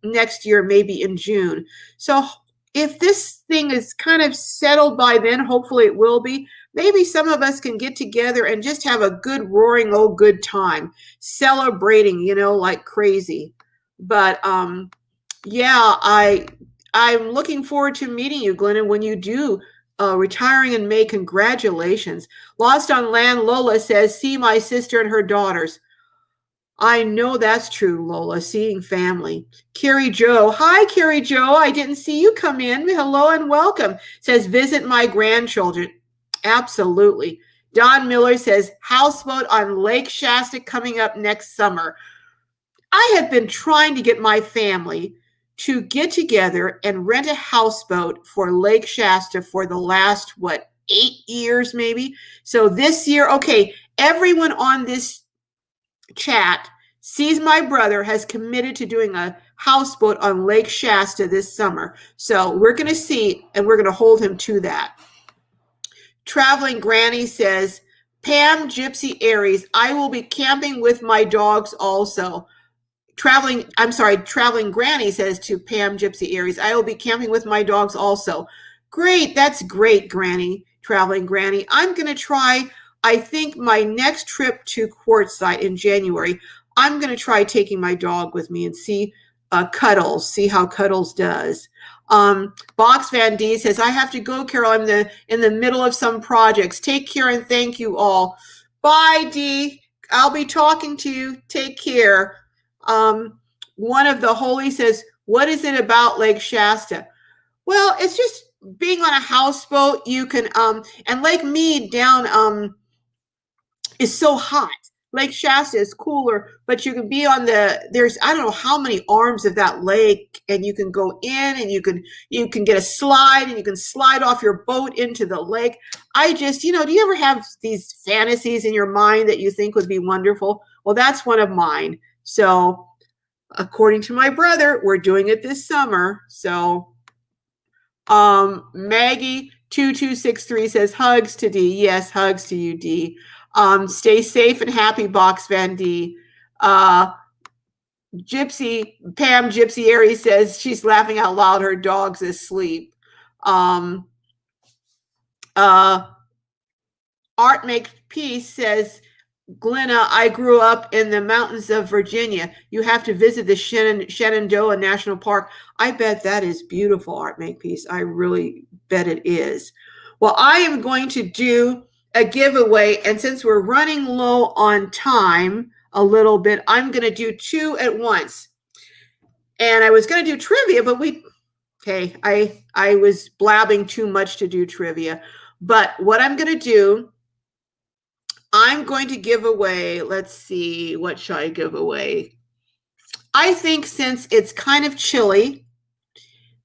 next year, maybe in June. So if this thing is kind of settled by then, hopefully it will be, maybe some of us can get together and just have a good roaring old good time, celebrating, like crazy. But yeah, I'm looking forward to meeting you, Glennon, when you do retiring in May. Congratulations. Lost on Land Lola says, see my sister and her daughters. I know that's true, Lola, seeing family. Carrie Joe, hi, Carrie Joe. I didn't see you come in. Hello and welcome. Says, visit my grandchildren. Absolutely. Don Miller says, houseboat on Lake Shasta coming up next summer. I have been trying to get my family to get together and rent a houseboat for Lake Shasta for the last, 8 years maybe? So this year, okay, everyone on this chat sees my brother has committed to doing a houseboat on Lake Shasta this summer. So we're going to see, and we're going to hold him to that. Traveling Granny says, Pam Gypsy Aries, I will be camping with my dogs also. Traveling Granny says to Pam Gypsy Aries, I will be camping with my dogs also. Great, that's great, Granny, Traveling Granny. I'm going to try, I think my next trip to Quartzsite in January, I'm going to try taking my dog with me and see Cuddles, see how Cuddles does. Box Van D says, I have to go, Carol. I'm in the middle of some projects. Take care and thank you all. Bye, D. I'll be talking to you. Take care. One of the holy says, what is it about Lake Shasta? Well, it's just being on a houseboat. You can, and Lake Mead down, is so hot. Lake Shasta is cooler, but you can be on there's, I don't know how many arms of that lake, and you can go in and you can get a slide and you can slide off your boat into the lake. I just, do you ever have these fantasies in your mind that you think would be wonderful? Well, that's one of mine. So according to my brother, we're doing it this summer. So Maggie 2263 says, hugs to D. Yes, hugs to you, D. Stay safe and happy, Box Van D. Pam Gypsy Aries says she's laughing out loud. Her dog's asleep. Art Make Peace says, Glenna, I grew up in the mountains of Virginia. You have to visit the Shenandoah National Park. I bet that is beautiful, Art Makepeace. I really bet it is. Well, I am going to do a giveaway, and since we're running low on time a little bit, I'm going to do 2 at once. And I was going to do trivia, but I was blabbing too much to do trivia. But what I'm going to do I'm going to give away, let's see, what shall I give away? I think since it's kind of chilly,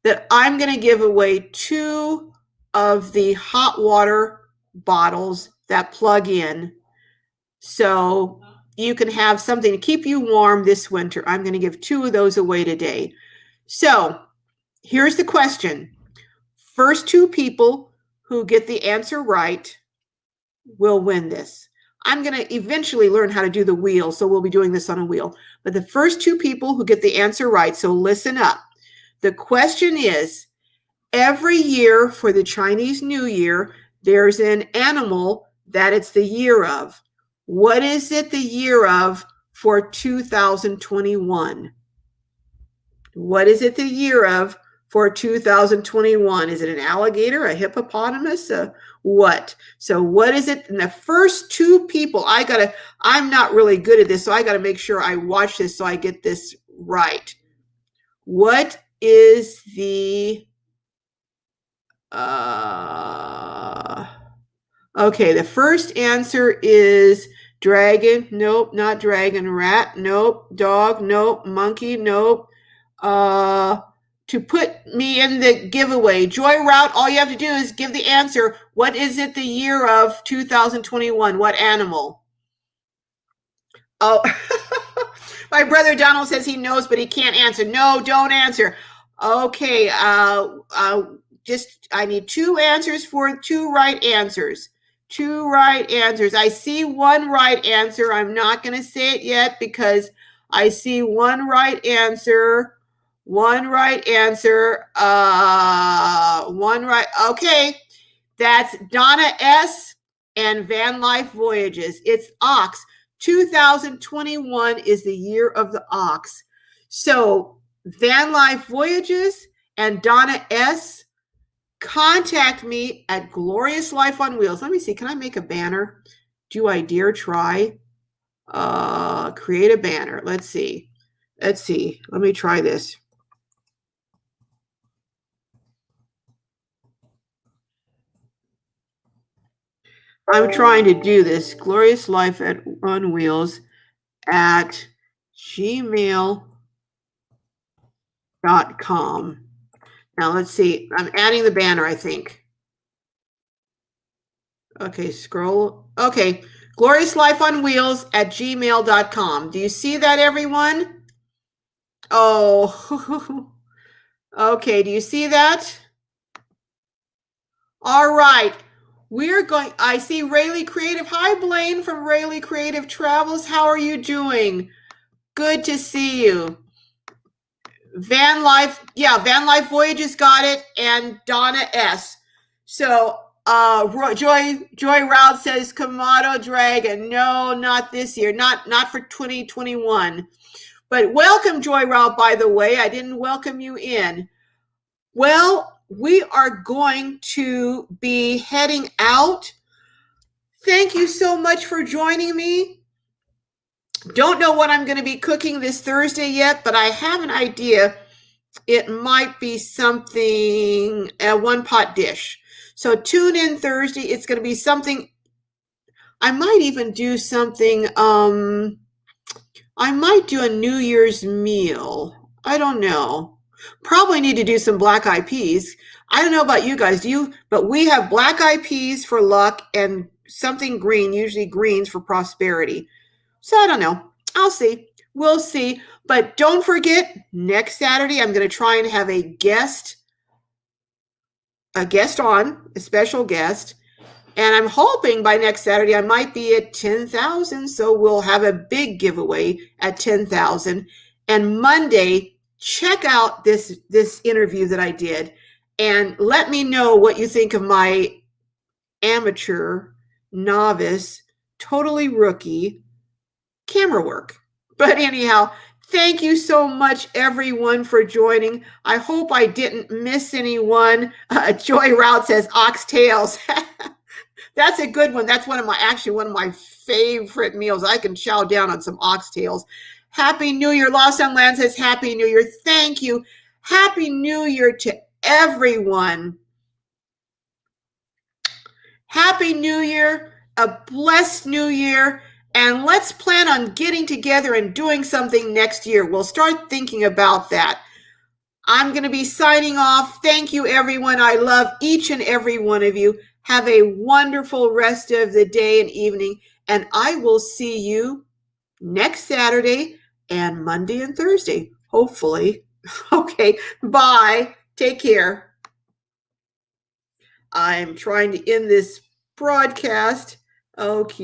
that I'm going to give away 2 of the hot water bottles that plug in. So you can have something to keep you warm this winter. I'm going to give 2 of those away today. So here's the question. First 2 people who get the answer right will win this. I'm going to eventually learn how to do the wheel, so we'll be doing this on a wheel. But the first 2 people who get the answer right, so listen up. The question is, every year for the Chinese New Year, there's an animal that it's the year of. What is it the year of for 2021? What is it the year of for 2021? Is it an alligator, a hippopotamus, what? So what is it? And the first 2 people, I'm not really good at this, so I got to make sure I watch this so I get this right. What is the okay, the first answer is dragon. Nope, not dragon. Rat. Nope. Dog. Nope. Monkey. Nope. To put me in the giveaway, Joy Route, all you have to do is give the answer. What is it the year of 2021? What animal? Oh, my brother Donald says he knows, but he can't answer. No, don't answer. Okay, just I need 2 answers for 2 right answers. 2 right answers. I see 1 right answer. I'm not going to say it yet because I see 1 right answer. 1 right answer. 1 right. Okay, that's Donna S. and Van Life Voyages. It's ox. 2021 is the year of the ox. So Van Life Voyages and Donna S., contact me at Glorious Life on Wheels. Let me see. Can I make a banner? Do I dare try? Create a banner. Let's see. Let me try this. I'm trying to do this. Glorious Life on Wheels at gmail.com. Now let's see. I'm adding the banner, I think. Okay, scroll. Okay, Glorious Life on Wheels at gmail.com. Do you see that, everyone? Oh, okay. Do you see that? All right. I see Rayleigh Creative. Hi, Blaine from Rayleigh Creative Travels. How are you doing? Good to see you. Van Life Voyages got it, and Donna S. So Joy Route says Komodo Dragon. No, not this year. Not for 2021. But welcome, Joy Route, by the way. I didn't welcome you in. Well, we are going to be heading out. Thank you so much for joining me. Don't know what I'm going to be cooking this Thursday yet, but I have an idea. It might be something, a one-pot dish. So tune in Thursday. It's going to be something. I might even do something. I might do a New Year's meal. I don't know. Probably need to do some black eyed peas. I don't know about you guys, but we have black eyed peas for luck and something green, usually greens for prosperity. So I don't know. I'll see. We'll see. But don't forget, next Saturday, I'm going to try and have a special guest. And I'm hoping by next Saturday, I might be at 10,000. So we'll have a big giveaway at 10,000. And Monday, check out this interview that I did and let me know what you think of my amateur, novice, totally rookie camera work. But anyhow, thank you so much, everyone, for joining. I hope I didn't miss anyone. Joy Route says oxtails. That's a good one. That's one of my favorite meals. I can chow down on some oxtails. Happy New Year. Lost on Land says Happy New Year. Thank you. Happy New Year to everyone. Happy New Year a blessed new year, and let's plan on getting together and doing something next year. We'll start thinking about that. I'm going to be signing off. Thank you, everyone. I love each and every one of you. Have a wonderful rest of the day and evening, and I will see you next Saturday and Monday and Thursday, hopefully. Okay, bye. Take care. I'm trying to end this broadcast. Okay.